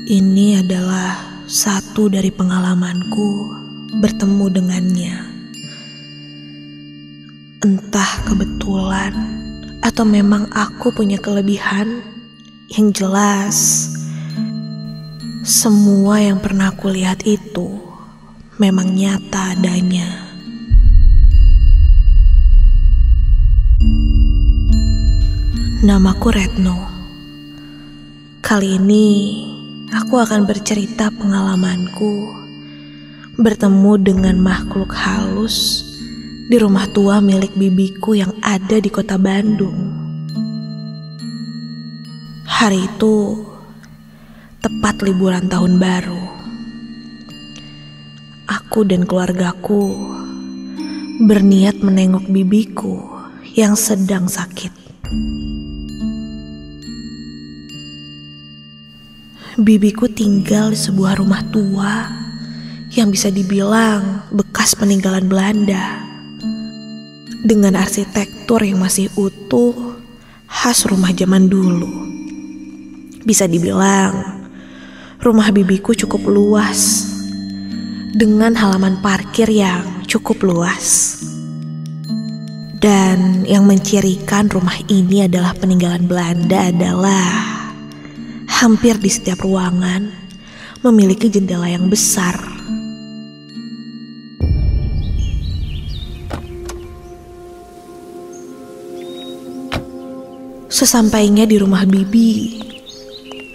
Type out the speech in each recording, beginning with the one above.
Ini adalah satu dari pengalamanku bertemu dengannya. Entah kebetulan atau memang aku punya kelebihan, yang jelas semua yang pernah aku lihat itu memang nyata adanya. Namaku Retno. Kali ini aku akan bercerita pengalamanku bertemu dengan makhluk halus di rumah tua milik bibiku yang ada di kota Bandung. Hari itu tepat liburan tahun baru. Aku dan keluargaku berniat menengok bibiku yang sedang sakit. Bibiku tinggal di sebuah rumah tua yang bisa dibilang bekas peninggalan Belanda, dengan arsitektur yang masih utuh khas rumah zaman dulu. Bisa dibilang rumah bibiku cukup luas, dengan halaman parkir yang cukup luas. Dan yang mencirikan rumah ini adalah peninggalan Belanda adalah hampir di setiap ruangan memiliki jendela yang besar. Sesampainya di rumah bibi,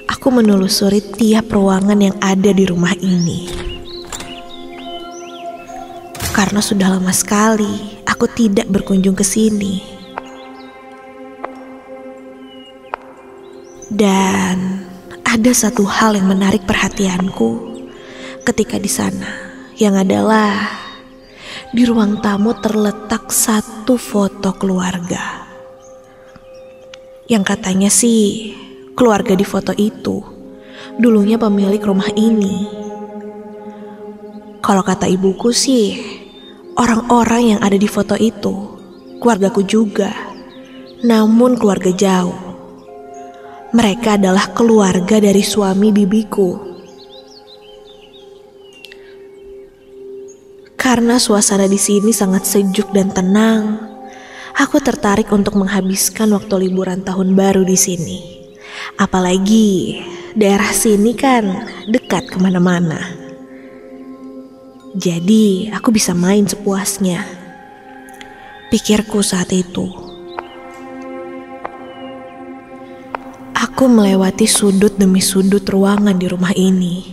aku menelusuri tiap ruangan yang ada di rumah ini. Karena sudah lama sekali aku tidak berkunjung ke sini. Dan ada satu hal yang menarik perhatianku ketika di sana, yang adalah di ruang tamu terletak satu foto keluarga. Yang katanya sih keluarga di foto itu dulunya pemilik rumah ini. Kalau kata ibuku sih, orang-orang yang ada di foto itu keluargaku juga, namun keluarga jauh. Mereka adalah keluarga dari suami bibiku. Karena suasana di sini sangat sejuk dan tenang, aku tertarik untuk menghabiskan waktu liburan tahun baru di sini. Apalagi daerah sini kan dekat kemana-mana. Jadi aku bisa main sepuasnya, pikirku saat itu. Aku melewati sudut demi sudut ruangan di rumah ini.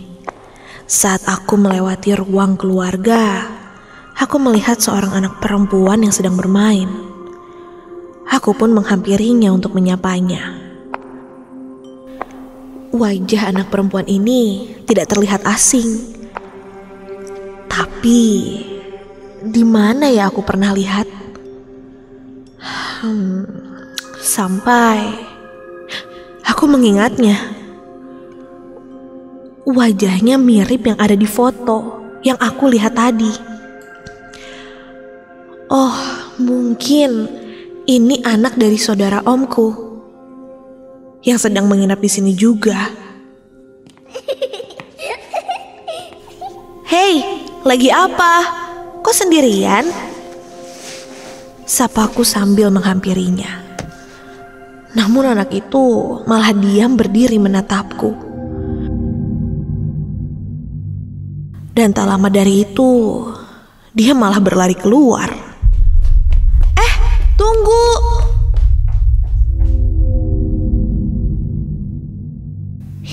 Saat aku melewati ruang keluarga, aku melihat seorang anak perempuan yang sedang bermain. Aku pun menghampirinya untuk menyapanya. Wajah anak perempuan ini tidak terlihat asing. Tapi di mana ya aku pernah lihat? Sampai aku mengingatnya. Wajahnya mirip yang ada di foto yang aku lihat tadi. Oh, mungkin ini anak dari saudara omku yang sedang menginap di sini juga. Hei, lagi apa? Kok sendirian? Sapaku sambil menghampirinya. Namun anak itu malah diam berdiri menatapku. Dan tak lama dari itu, dia malah berlari keluar. Tunggu!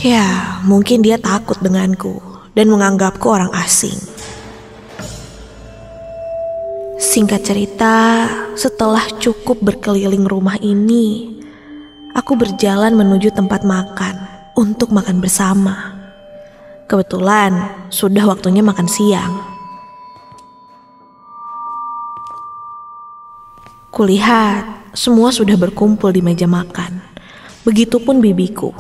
Ya, mungkin dia takut denganku dan menganggapku orang asing. Singkat cerita, setelah cukup berkeliling rumah ini, aku berjalan menuju tempat makan untuk makan bersama. Kebetulan sudah waktunya makan siang. Kulihat semua sudah berkumpul di meja makan. Begitupun bibiku.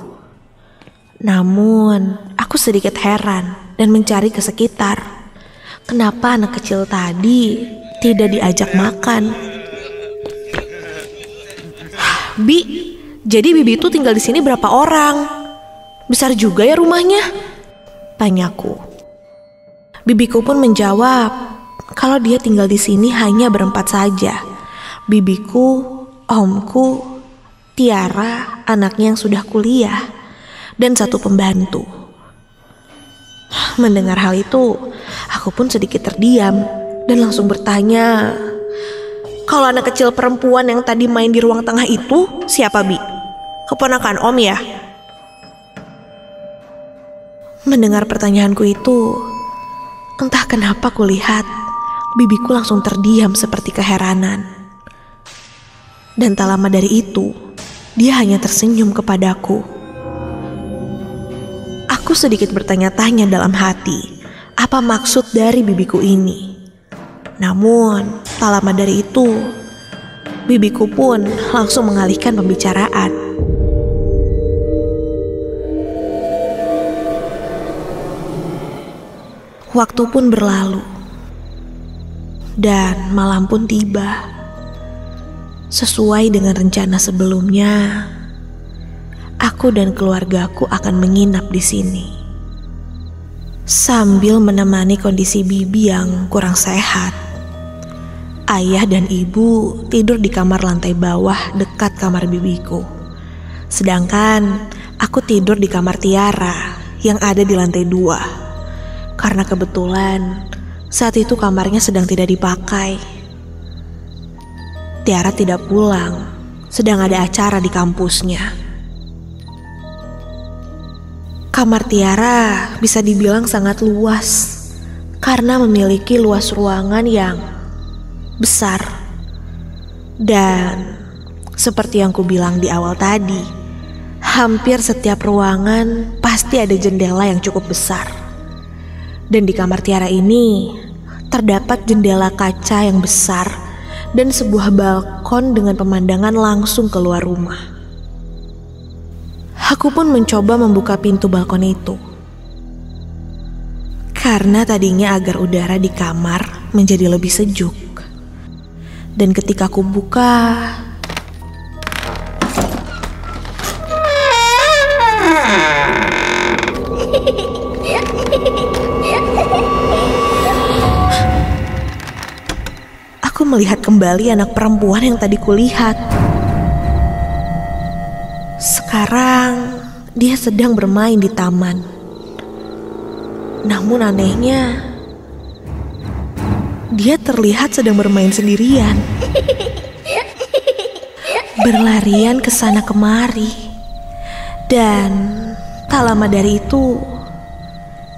Namun aku sedikit heran dan mencari ke sekitar. Kenapa anak kecil tadi tidak diajak makan? Bi, jadi bibi itu tinggal di sini berapa orang? Besar juga ya rumahnya? Tanyaku. Bibiku pun menjawab kalau dia tinggal di sini hanya berempat saja. Bibiku, omku, Tiara, anaknya yang sudah kuliah, dan satu pembantu. Mendengar hal itu, aku pun sedikit terdiam dan langsung bertanya, kalau anak kecil perempuan yang tadi main di ruang tengah itu siapa, Bi? Keponakan Om ya? Mendengar pertanyaanku itu, entah kenapa kulihat bibiku langsung terdiam seperti keheranan. Dan tak lama dari itu, dia hanya tersenyum kepadaku. Aku sedikit bertanya-tanya dalam hati, apa maksud dari bibiku ini? Namun, tak lama dari itu, bibiku pun langsung mengalihkan pembicaraan. Waktu pun berlalu, dan malam pun tiba. Sesuai dengan rencana sebelumnya, aku dan keluargaku akan menginap di sini. Sambil menemani kondisi bibi yang kurang sehat, ayah dan ibu tidur di kamar lantai bawah dekat kamar bibiku. Sedangkan aku tidur di kamar Tiara yang ada di lantai 2. Karena kebetulan saat itu kamarnya sedang tidak dipakai. Tiara tidak pulang, sedang ada acara di kampusnya. Kamar Tiara bisa dibilang sangat luas karena memiliki luas ruangan yang besar. Dan seperti yang kubilang di awal tadi, hampir setiap ruangan pasti ada jendela yang cukup besar. Dan di kamar Tiara ini terdapat jendela kaca yang besar dan sebuah balkon dengan pemandangan langsung keluar rumah. Aku pun mencoba membuka pintu balkon itu. Karena tadinya agar udara di kamar menjadi lebih sejuk. Dan ketika aku buka, aku melihat kembali anak perempuan yang tadi kulihat. Sekarang dia sedang bermain di taman. Namun anehnya, dia terlihat sedang bermain sendirian. Berlarian ke sana kemari. Dan tak lama dari itu,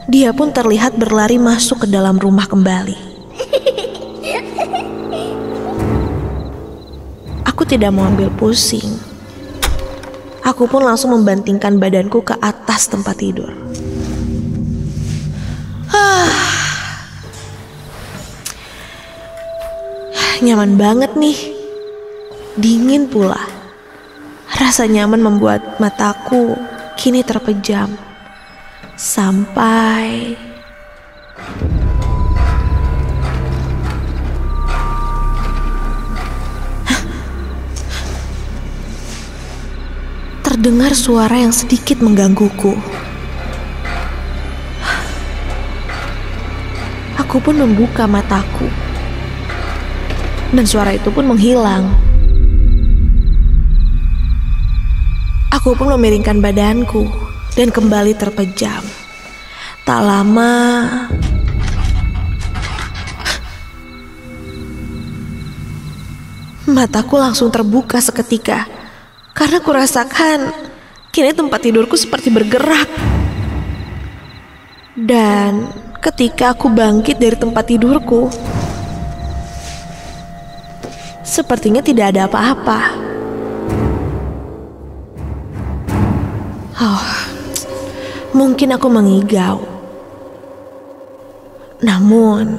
dia pun terlihat berlari masuk ke dalam rumah kembali. Aku tidak mau ambil pusing. Aku pun langsung membantingkan badanku ke atas tempat tidur. Nyaman banget nih. Dingin pula. Rasa nyaman membuat mataku kini terpejam. Sampai terdengar suara yang sedikit menggangguku. Aku pun membuka mataku. Dan suara itu pun menghilang. Aku pun memiringkan badanku dan kembali terpejam. Tak lama, mataku langsung terbuka seketika. Karena kurasakan kini tempat tidurku seperti bergerak. Dan ketika aku bangkit dari tempat tidurku, sepertinya tidak ada apa-apa. Mungkin aku mengigau. Namun,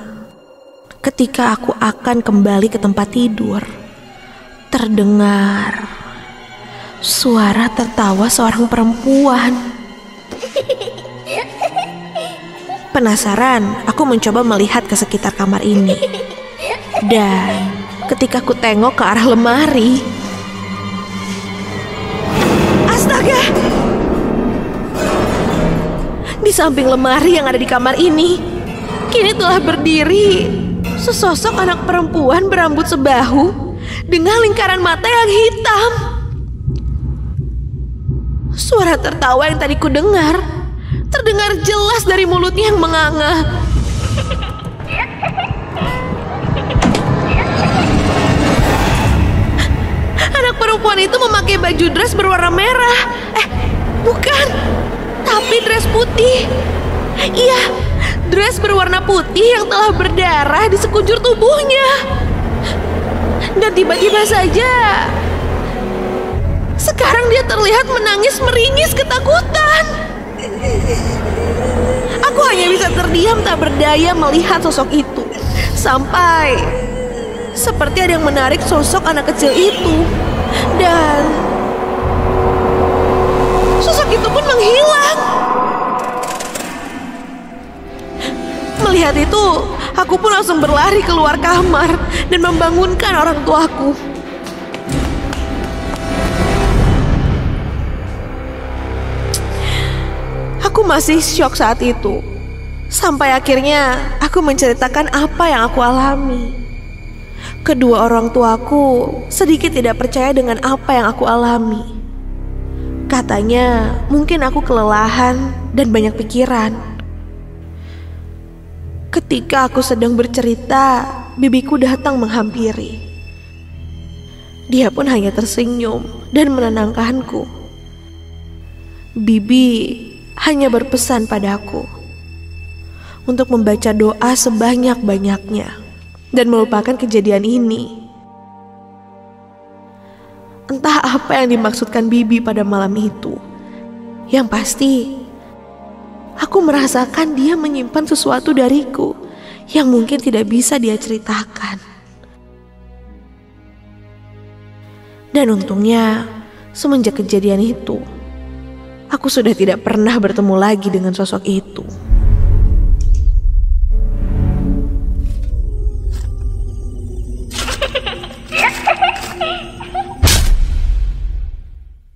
ketika aku akan kembali ke tempat tidur, terdengar suara tertawa seorang perempuan. Penasaran, aku mencoba melihat ke sekitar kamar ini. Dan ketika aku tengok ke arah lemari, astaga! samping lemari yang ada di kamar ini, kini telah berdiri sesosok anak perempuan berambut sebahu dengan lingkaran mata yang hitam. Suara tertawa yang tadi ku dengar terdengar jelas dari mulutnya yang menganga. Anak perempuan itu memakai baju dress berwarna merah. Bukan, tapi dress putih. Iya, dress berwarna putih yang telah berdarah di sekujur tubuhnya. Dan tiba-tiba saja sekarang dia terlihat menangis meringis ketakutan. Aku hanya bisa terdiam tak berdaya melihat sosok itu, sampai seperti ada yang menarik sosok anak kecil itu, dan sosok itu pun menghilang. Melihat itu, aku pun langsung berlari keluar kamar dan membangunkan orang tuaku. Aku masih syok saat itu, sampai akhirnya aku menceritakan apa yang aku alami. Kedua orang tuaku sedikit tidak percaya dengan apa yang aku alami. Katanya mungkin aku kelelahan dan banyak pikiran. Ketika aku sedang bercerita, bibiku datang menghampiri. Dia pun hanya tersenyum dan menenangkanku. Bibi hanya berpesan padaku untuk membaca doa sebanyak-banyaknya dan melupakan kejadian ini. Entah apa yang dimaksudkan Bibi pada malam itu. Yang pasti, aku merasakan dia menyimpan sesuatu dariku yang mungkin tidak bisa dia ceritakan. Dan untungnya, semenjak kejadian itu, aku sudah tidak pernah bertemu lagi dengan sosok itu.